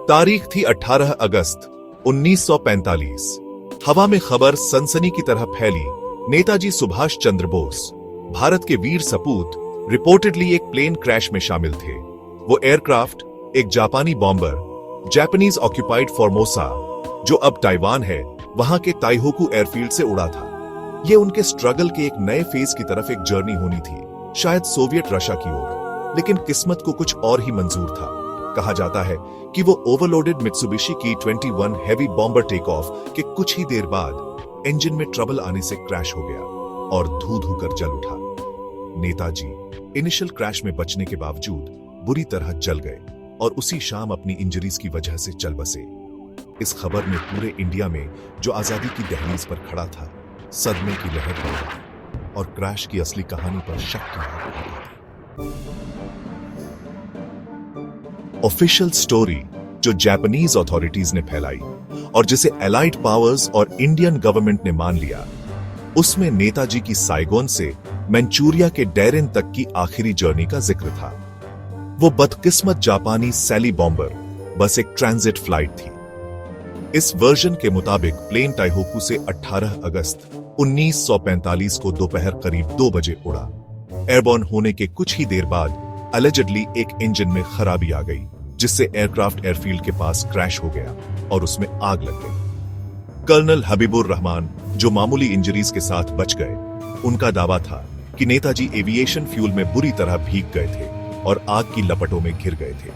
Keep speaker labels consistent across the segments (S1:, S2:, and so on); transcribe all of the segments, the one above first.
S1: तारीख थी 18 अगस्त 1945। हवा में खबर सनसनी की तरह फैली। नेताजी सुभाष चंद्र बोस, भारत के वीर सपूत, रिपोर्टेडली एक प्लेन क्रैश में शामिल थे। वो एयरक्राफ्ट एक जापानी बॉम्बर, जापानीज ऑक्यूपाइड फॉर्मोसा, जो अब ताइवान है, वहां के ताइहोकू एयरफील्ड से उड़ा था। ये उनके स्ट्रगल के एक नए फेज की तरफ एक जर्नी होनी थी, शायद सोवियत रशिया की ओर। लेकिन किस्मत को कुछ और ही मंजूर था। कहा जाता है कि वो ओवरलोडेड मित्सुबिशी की 21 हैवी बॉम्बर टेक ऑफ के कुछ ही देर बाद इंजन में ट्रबल आने से क्रैश हो गया और धू धू कर जल उठा। नेताजी इनिशियल क्रैश में बचने के बावजूद बुरी तरह जल गए और उसी शाम अपनी इंजरीज की वजह से चल बसे। इस खबर ने पूरे इंडिया में, जो आजादी की दहलीज पर खड़ा था, सदमे की लहर दौड़ा दी और क्रैश की असली कहानी पर शक की आग लगा दी। ऑफिशियल स्टोरी जो जापानीज अथॉरिटीज ने फैलाई और जिसे एलाइड पावर्स और इंडियन गवर्नमेंट ने मान लिया, उसमें नेताजी की साइगोन से मंचूरिया के डेरेन तक की आखिरी जर्नी का जिक्र था। वो बदकिस्मत जापानी सैली बॉम्बर बस एक ट्रांजिट फ्लाइट थी। इस वर्जन के मुताबिक प्लेन ताइहोकू से 18 अगस्त 1945 को दोपहर करीब 2 बजे उड़ा। एयरबॉर्न होने के कुछ ही देर बाद अलेजेडली एक इंजन में खराबी आ गई, जिससे एयरक्राफ्ट एयरफील्ड के पास क्रैश हो गया और उसमें आग लग गई। कर्नल हबीबुर रहमान, जो मामूली इंजरीज के साथ बच गए, उनका दावा था कि नेताजी एविएशन फ्यूल में बुरी तरह भीग गए थे और आग की लपटों में घिर गए थे।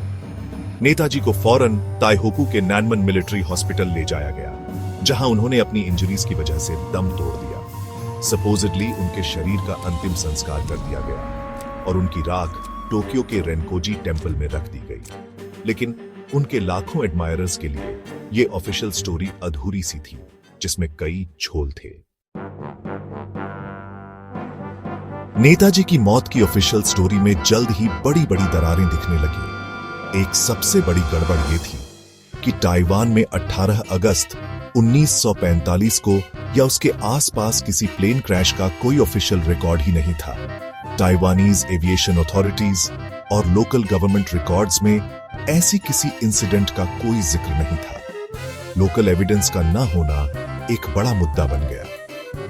S1: नेताजी को फौरन ताइहोकू के नैनमन मिलिट्री हॉस्पिटल ले जाया गया, जहां उन्होंने अपनी इंजरीज की वजह से दम तोड़ दिया। सपोजिडली उनके शरीर का अंतिम संस्कार कर दिया गया और उनकी राख टोक्यो के रेनकोजी टेम्पल में रख दी गई। लेकिन उनके लाखों एडमायरर्स के लिए यह ऑफिशियल स्टोरी अधूरी सी थी, जिसमें कई झोल थे। नेताजी की मौत की ऑफिशियल स्टोरी में जल्द ही बड़ी बड़ी दरारें दिखने लगी। एक सबसे बड़ी गड़बड़ यह थी कि ताइवान में 18 अगस्त 1945 को या उसके आसपास किसी प्लेन क्रैश का कोई ऑफिशियल रिकॉर्ड ही नहीं था। ताइवानीज एविएशन अथॉरिटीज और लोकल गवर्नमेंट रिकॉर्ड्स में ऐसी किसी इंसिडेंट का कोई जिक्र नहीं था। लोकल एविडेंस का न होना एक बड़ा मुद्दा बन गया।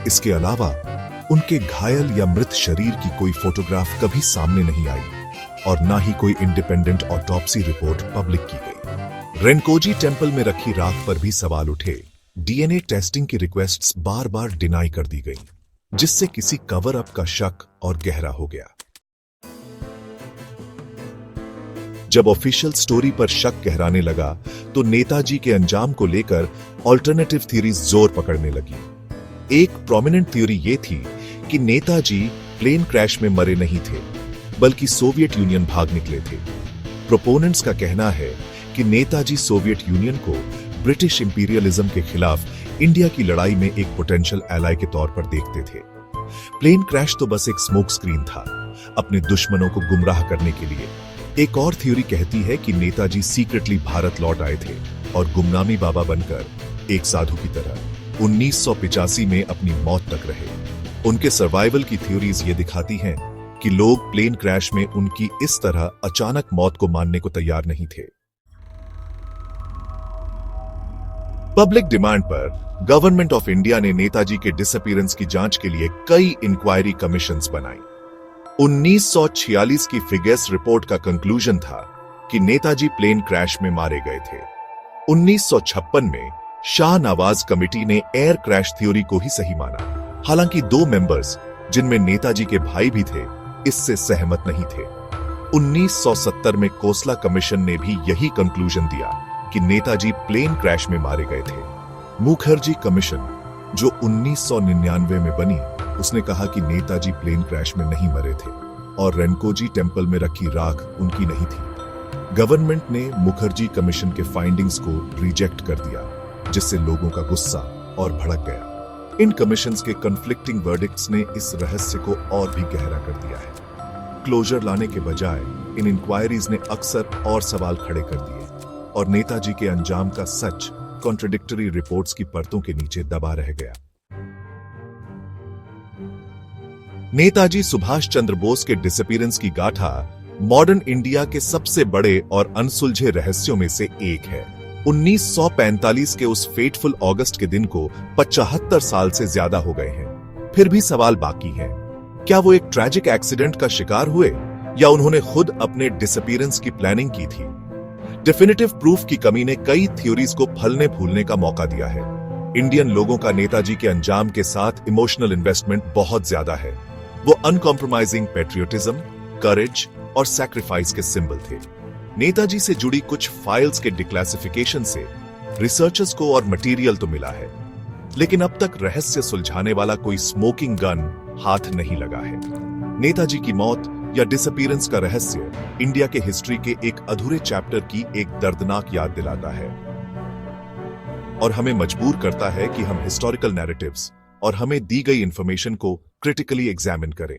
S1: इसके अलावा उनके घायल या मृत शरीर की कोई फोटोग्राफ कभी सामने नहीं आई और ना ही कोई इंडिपेंडेंट ऑटोप्सी रिपोर्ट पब्लिक की गई। रेनकोजी टेम्पल में रखी राख पर भी सवाल उठे। डीएनए टेस्टिंग की रिक्वेस्ट्स बार बार डिनाई कर दी गई, जिससे किसी कवर अप का शक और गहरा हो गया। जब ऑफिशियल स्टोरी पर शक गहराने लगा, तो नेताजी के अंजाम को लेकर ऑल्टरनेटिव थ्योरीज जोर पकड़ने लगी। एक प्रोमिनेंट थ्योरी यह थी कि नेताजी प्लेन क्रैश में मरे नहीं थे, बल्कि सोवियत यूनियन भाग निकले थे। प्रोपोनेंट्स का कहना है कि नेताजी सोवियत यूनियन को ब्रिटिश इंपीरियलिज्म के खिलाफ इंडिया की लड़ाई में एक पोटेंशियल एलाई के तौर पर देखते थे। प्लेन क्रैश तो बस एक स्मोक स्क्रीन था, अपने दुश्मनों को गुमराह करने के लिए। एक और थ्योरी कहती है कि नेताजी सीक्रेटली भारत लौट आए थे और गुमनामी बाबा बनकर एक साधु की तरह 1985 में अपनी मौत तक रहे। उनके सर्वाइवल की थ्योरीज ये दिखाती हैं कि लोग प्लेन क्रैश में उनकी इस तरह अचानक मौत को मानने को तैयार नहीं थे। पब्लिक डिमांड पर गवर्नमेंट ऑफ इंडिया ने नेताजी के डिसअपीयरेंस की जांच के लिए कई इंक्वायरी कमीशंस बनाई। 1946 की फिगर्स रिपोर्ट का कंक्लूजन था कि नेताजी प्लेन क्रैश में मारे गए थे। 1956 में शाह नवाज कमेटी ने एयर क्रैश थ्योरी को ही सही माना। हालांकि 2 मेंबर्स, जिनमें नेताजी के भाई भी थे, इससे सहमत नहीं थे। 1970 में कोसला कमीशन ने भी यही कंक्लूजन दिया कि नेताजी प्लेन क्रैश में मारे गए थे। मुखर्जी कमीशन, जो 1999 में बनी, उसने कहा कि नेताजी प्लेन क्रैश में नहीं मरे थे और रेनकोजी टेम्पल में रखी राख उनकी नहीं थी। गवर्नमेंट ने मुखर्जी कमीशन के फाइंडिंग्स को रिजेक्ट कर दिया, जिससे लोगों का गुस्सा और भड़क गया। इन कमीशंस के कन्फ्लिक्टिंग वर्डिक्ट्स ने इस रहस्य को और भी गहरा कर दिया है। क्लोजर लाने के बजाय इन इंक्वायरीज ने अक्सर और सवाल खड़े कर दिए और नेताजी के अंजाम का सच कॉन्ट्रडिक्टरी रिपोर्ट्स की परतों के नीचे दबा रह गया। नेताजी सुभाष चंद्र बोस के डिसअपीयरेंस की गाथा मॉडर्न इंडिया के सबसे बड़े और अनसुलझे रहस्यों में से एक है। 1945 के उस फेटफुल अगस्त के दिन को 75 साल से ज्यादा हो गए हैं। फिर भी सवाल बाकी है, क्या वो एक ट्रैजिक एक्सीडेंट का शिकार हुए या उन्होंने खुद अपने डिसअपीयरेंस की प्लानिंग की थी? डेफिनेटिव प्रूफ की कमी ने कई थ्योरीज को फलने फूलने का मौका दिया है। इंडियन लोगों का नेताजी के अंजाम के साथ इमोशनल इन्वेस्टमेंट बहुत ज्यादा है। वो अनकॉम्प्रोमाइजिंग पेट्रियोटिज्म, करेज और सैक्रिफाइस के सिंबल थे। नेताजी से जुड़ी कुछ फाइल्स के डिक्लासिफिकेशन से रिसर्चर्स को और मटेरियल तो मिला है, लेकिन अब तक रहस्य सुलझाने वाला कोई स्मोकिंग गन हाथ नहीं लगा है। नेताजी की मौत या डिसअपीयरेंस का रहस्य इंडिया के हिस्ट्री के एक अधूरे चैप्टर की एक दर्दनाक याद दिलाता है और हमें मजबूर करता है कि हम हिस्टोरिकल नैरेटिव्स और हमें दी गई इंफॉर्मेशन को क्रिटिकली एग्जामिन करें।